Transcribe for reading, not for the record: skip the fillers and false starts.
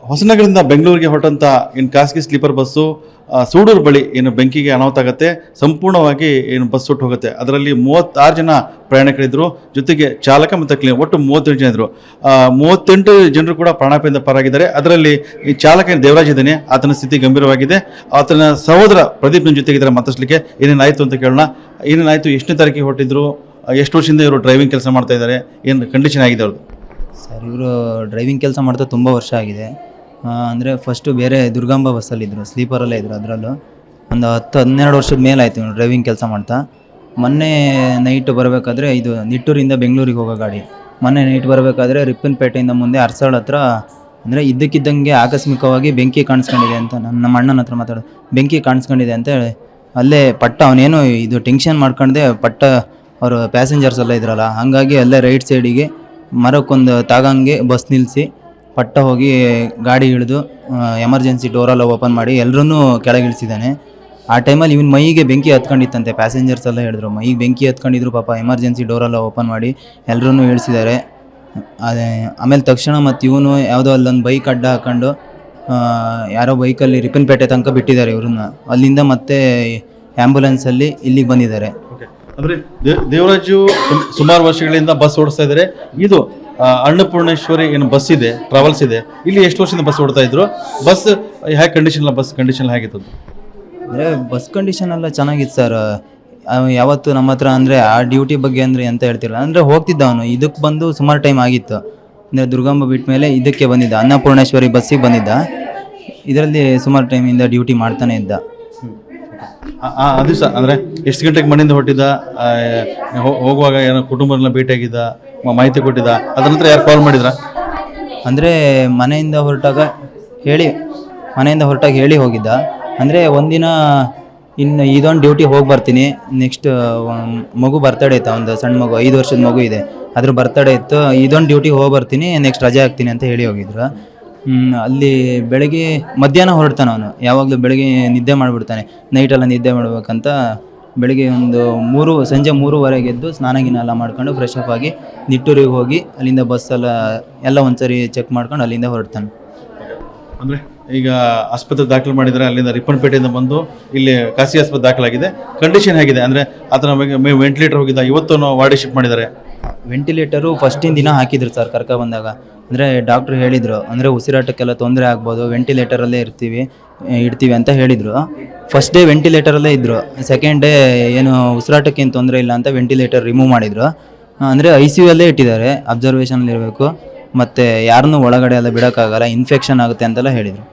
ಹೊಸನಗರದಿಂದ ಬೆಂಗಳೂರಿಗೆ ಹೊರಟಂಥ ಏನು ಖಾಸಗಿ ಸ್ಲೀಪರ್ ಬಸ್ಸು ಸೂಡೂರು ಬಳಿ ಏನು ಬೆಂಕಿಗೆ ಅನಾಹುತ ಆಗುತ್ತೆ, ಸಂಪೂರ್ಣವಾಗಿ ಏನು ಬಸ್ ಸುಟ್ಟು ಹೋಗುತ್ತೆ. ಅದರಲ್ಲಿ 36 ಜನ ಪ್ರಯಾಣಿಕರಿದ್ದರು, ಜೊತೆಗೆ ಚಾಲಕ ಮತ್ತು ಕ್ಲೀನರ್, ಒಟ್ಟು 38 ಜನ ಇದ್ದರು. 38 ಜನರು ಕೂಡ ಪ್ರಾಣಾಪಾಯದಿಂದ ಪಾರಾಗಿದ್ದಾರೆ. ಅದರಲ್ಲಿ ಈ ಚಾಲಕ ದೇವರಾಜ್ ಇದ್ದಾನೆ, ಆತನ ಸ್ಥಿತಿ ಗಂಭೀರವಾಗಿದೆ. ಆತನ ಸಹೋದರ ಪ್ರದೀಪ್ ನನ್ನ ಜೊತೆಗಿದ್ದಾರೆ. ಮಾತಾಡ್ಲಿಕ್ಕೆ ಏನೇನಾಯಿತು ಅಂತ ಕೇಳೋಣ. ಏನೇನಾಯಿತು, ಎಷ್ಟನೇ ತಾರೀಕಿಗೆ ಹೊರಟಿದ್ರು, ಎಷ್ಟು ವರ್ಷದಿಂದ ಇವರು ಡ್ರೈವಿಂಗ್ ಕೆಲಸ ಮಾಡ್ತಾ ಇದ್ದಾರೆ, ಏನು ಕಂಡೀಷನ್ ಆಗಿದೆ ಅವ್ರದ್ದು? ಸರ್, ಇವರು ಡ್ರೈವಿಂಗ್ ಕೆಲಸ ಮಾಡ್ತಾ ತುಂಬ ವರ್ಷ ಆಗಿದೆ. ಅಂದರೆ ಫಸ್ಟು ಬೇರೆ ದುರ್ಗಾಂಬ ಬಸ್ಸಲ್ಲಿದ್ದರು, ಸ್ಲೀಪರಲ್ಲೇ ಇದ್ದರು. ಅದರಲ್ಲೂ ಒಂದು 10-12 ವರ್ಷದ ಮೇಲೆ ಆಯಿತು ಇವರು ಡ್ರೈವಿಂಗ್ ಕೆಲಸ ಮಾಡ್ತಾ. ಮೊನ್ನೆ ನೈಟ್ ಬರಬೇಕಾದ್ರೆ, ಇದು ನಿಟ್ಟೂರಿಂದ ಬೆಂಗಳೂರಿಗೆ ಹೋಗೋ ಗಾಡಿ, ಮೊನ್ನೆ ನೈಟ್ ಬರಬೇಕಾದ್ರೆ ರಿಪ್ಪನ್ಪೇಟೆಯಿಂದ ಮುಂದೆ ಅರಸಾಳ ಹತ್ರ ಅಂದರೆ ಇದ್ದಕ್ಕಿದ್ದಂಗೆ ಆಕಸ್ಮಿಕವಾಗಿ ಬೆಂಕಿ ಕಾಣಿಸ್ಕೊಂಡಿದೆ ಅಂತ ನಮ್ಮ ಅಣ್ಣನ ಹತ್ರ ಮಾತಾಡೋದು. ಬೆಂಕಿ ಕಾಣಿಸ್ಕೊಂಡಿದೆ ಅಂತ ಅಲ್ಲೇ ಪಟ್ಟ, ಅವನೇನು ಇದು ಟೆನ್ಷನ್ ಮಾಡ್ಕೊಂಡೆ ಪಟ್ಟ, ಅವರು ಪ್ಯಾಸೆಂಜರ್ಸ್ ಎಲ್ಲ ಇದ್ರಲ್ಲ, ಹಾಗಾಗಿ ಅಲ್ಲೇ ರೈಟ್ ಸೈಡಿಗೆ ಮರಕ್ಕೊಂದು ತಾಗಂಗೆ ಬಸ್ ನಿಲ್ಲಿಸಿ ಪಟ್ಟ ಹೋಗಿ ಗಾಡಿ ಇಳಿದು ಎಮರ್ಜೆನ್ಸಿ ಡೋರೆಲ್ಲ ಓಪನ್ ಮಾಡಿ ಎಲ್ಲರೂ ಕೆಳಗಿಳಿಸಿದ್ದಾನೆ. ಆ ಟೈಮಲ್ಲಿ ಇವನು ಮೈಗೆ ಬೆಂಕಿ ಹತ್ಕೊಂಡಿತ್ತಂತೆ. ಪ್ಯಾಸೆಂಜರ್ಸ್ ಎಲ್ಲ ಹೇಳಿದ್ರು ಮೈಗೆ ಬೆಂಕಿ ಹತ್ಕೊಂಡಿದ್ರು ಪಾಪ. ಎಮರ್ಜೆನ್ಸಿ ಡೋರೆಲ್ಲ ಓಪನ್ ಮಾಡಿ ಎಲ್ಲರೂ ಇಳಿಸಿದ್ದಾರೆ. ಅದೇ ಆಮೇಲೆ ತಕ್ಷಣ ಮತ್ತು ಇವನು ಯಾವುದೋ ಅಲ್ಲೊಂದು ಬೈಕ್ ಅಡ್ಡ ಹಾಕ್ಕೊಂಡು ಯಾರೋ ಬೈಕಲ್ಲಿ ರಿಪ್ಪನ್ಪೇಟೆ ತನಕ ಬಿಟ್ಟಿದ್ದಾರೆ ಇವ್ರನ್ನ. ಅಲ್ಲಿಂದ ಮತ್ತೆ ಆ್ಯಂಬುಲೆನ್ಸಲ್ಲಿ ಇಲ್ಲಿಗೆ ಬಂದಿದ್ದಾರೆ. ಅಂದರೆ ದೇವರಾಜು ಸುಮಾರು ವರ್ಷಗಳಿಂದ ಬಸ್ ಓಡಿಸ್ತಾ ಇದ್ದಾರೆ. ಇದು ಅನ್ನಪೂರ್ಣೇಶ್ವರಿ ಏನು ಬಸ್ ಇದೆ, ಟ್ರಾವೆಲ್ಸ್ ಇದೆ, ಇಲ್ಲಿ ಎಷ್ಟು ವರ್ಷದಿಂದ ಬಸ್ ಓಡ್ತಾ ಇದ್ರು? ಬಸ್ ಹೇಗೆ ಕಂಡೀಷನ್, ಬಸ್ ಕಂಡೀಷನ್ ಹೇಗಿತ್ತು? ಅಂದರೆ ಬಸ್ ಕಂಡೀಷನ್ ಎಲ್ಲ ಚೆನ್ನಾಗಿತ್ತು ಸರ್. ಯಾವತ್ತು ನಮ್ಮ ಹತ್ರ ಅಂದರೆ ಆ ಡ್ಯೂಟಿ ಬಗ್ಗೆ ಅಂದರೆ ಎಂತ ಹೇಳ್ತಿರಲ್ಲ, ಅಂದರೆ ಹೋಗ್ತಿದ್ದ ಅವನು. ಇದಕ್ಕೆ ಬಂದು ಸುಮಾರು ಟೈಮ್ ಆಗಿತ್ತು. ಅಂದರೆ ದುರ್ಗಾಂಬ ಬಿಟ್ಟ ಮೇಲೆ ಇದಕ್ಕೆ ಬಂದಿದ್ದ, ಅನ್ನಪೂರ್ಣೇಶ್ವರಿ ಬಸ್ಸಿಗೆ ಬಂದಿದ್ದ. ಇದರಲ್ಲಿ ಸುಮಾರು ಟೈಮಿಂದ ಡ್ಯೂಟಿ ಮಾಡ್ತಾನೆ ಇದ್ದ. ಆ ದಿವಸ ಅಂದರೆ ಎಷ್ಟು ಗಂಟೆಗೆ ಮನೆಯಿಂದ ಹೊರಟಿದ್ದ, ಹೋಗುವಾಗ ಏನೋ ಕುಟುಂಬದನ್ನ ಭೇಟಿಯಾಗಿದ್ದ, ಮಾಹಿತಿ ಕೊಟ್ಟಿದ್ದ? ಅದ್ರ ನಂತರ ಯಾರು ಕಾಲ್ ಮಾಡಿದ್ರ? ಅಂದರೆ ಮನೆಯಿಂದ ಹೊರಟಾಗ ಹೇಳಿ ಹೋಗಿದ್ದ. ಅಂದರೆ ಒಂದಿನ ಇನ್ನು ಇದೊಂದು ಡ್ಯೂಟಿ ಹೋಗಿ ಬರ್ತೀನಿ, ನೆಕ್ಸ್ಟ್ ಮಗು ಬರ್ತಡೇ ಇತ್ತು, ಒಂದು ಸಣ್ಣ ಮಗು 5 ವರ್ಷದ ಮಗು ಇದೆ, ಅದ್ರ ಬರ್ತಡೇ ಇತ್ತು, ಇದೊಂದು ಡ್ಯೂಟಿಗೆ ಹೋಗಿ ಬರ್ತೀನಿ, ನೆಕ್ಸ್ಟ್ ರಜೆ ಹಾಕ್ತೀನಿ ಅಂತ ಹೇಳಿ ಹೋಗಿದ್ರು. ಅಲ್ಲಿ ಬೆಳಗ್ಗೆ ಮಧ್ಯಾಹ್ನ ಹೊರಡ್ತಾನೆ ಅವನು. ಯಾವಾಗಲೂ ಬೆಳಗ್ಗೆ ನಿದ್ದೆ ಮಾಡಿಬಿಡ್ತಾನೆ, ನೈಟೆಲ್ಲ ನಿದ್ದೆ ಮಾಡ್ಬೇಕಂತ. ಬೆಳಗ್ಗೆ ಒಂದು ಸಂಜೆ 3:30 ಎದ್ದು ಸ್ನಾನ ಗಿನ ಎಲ್ಲ ಮಾಡ್ಕೊಂಡು ಫ್ರೆಶ್ ಅಪ್ ಆಗಿ ನಿಟ್ಟೂರಿಗೆ ಹೋಗಿ ಅಲ್ಲಿಂದ ಬಸ್ಸೆಲ್ಲ ಒಂದ್ಸರಿ ಚೆಕ್ ಮಾಡ್ಕೊಂಡು ಅಲ್ಲಿಂದ ಹೊರಡ್ತಾನೆ. ಅಂದರೆ ಈಗ ಆಸ್ಪತ್ರೆ ದಾಖಲು ಮಾಡಿದರೆ, ಅಲ್ಲಿಂದ ರಿಪ್ಪನ್ಪೇಟೆಯಿಂದ ಬಂದು ಇಲ್ಲಿ ಖಾಸಗಿ ಆಸ್ಪತ್ರೆ ದಾಖಲಾಗಿದೆ. ಕಂಡೀಷನ್ ಹೇಗಿದೆ? ಅಂದರೆ ಆತನ ವೆಂಟಿಲೇಟರ್ ಹೋಗಿದ್ದ, ಇವತ್ತು ವಾರ್ಡಿಗೆ ಶಿಫ್ಟ್ ಮಾಡಿದ್ದಾರೆ. ವೆಂಟಿಲೇಟರು ಫಸ್ಟಿನ ದಿನ ಹಾಕಿದ್ರು ಸರ್ ಬಂದಾಗ. ಅಂದರೆ ಡಾಕ್ಟ್ರು ಹೇಳಿದರು, ಅಂದರೆ ಉಸಿರಾಟಕ್ಕೆಲ್ಲ ತೊಂದರೆ ಆಗ್ಬೋದು, ವೆಂಟಿಲೇಟರಲ್ಲೇ ಇಡ್ತೀವಿ ಅಂತ ಹೇಳಿದರು. ಫಸ್ಟ್ ಡೇ ವೆಂಟಿಲೇಟರಲ್ಲೇ ಇದ್ದರು. ಸೆಕೆಂಡ್ ಡೇ ಏನು ಉಸಿರಾಟಕ್ಕೇನು ತೊಂದರೆ ಇಲ್ಲ ಅಂತ ವೆಂಟಿಲೇಟರ್ ರಿಮೂವ್ ಮಾಡಿದರು. ಅಂದರೆ ICU ಅಲ್ಲೇ ಇಟ್ಟಿದ್ದಾರೆ, ಅಬ್ಸರ್ವೇಷನಲ್ಲಿ ಇರಬೇಕು, ಮತ್ತು ಯಾರನ್ನೂ ಒಳಗಡೆ ಎಲ್ಲ ಬಿಡೋಕ್ಕಾಗಲ್ಲ, ಇನ್ಫೆಕ್ಷನ್ ಆಗುತ್ತೆ ಅಂತೆಲ್ಲ ಹೇಳಿದರು.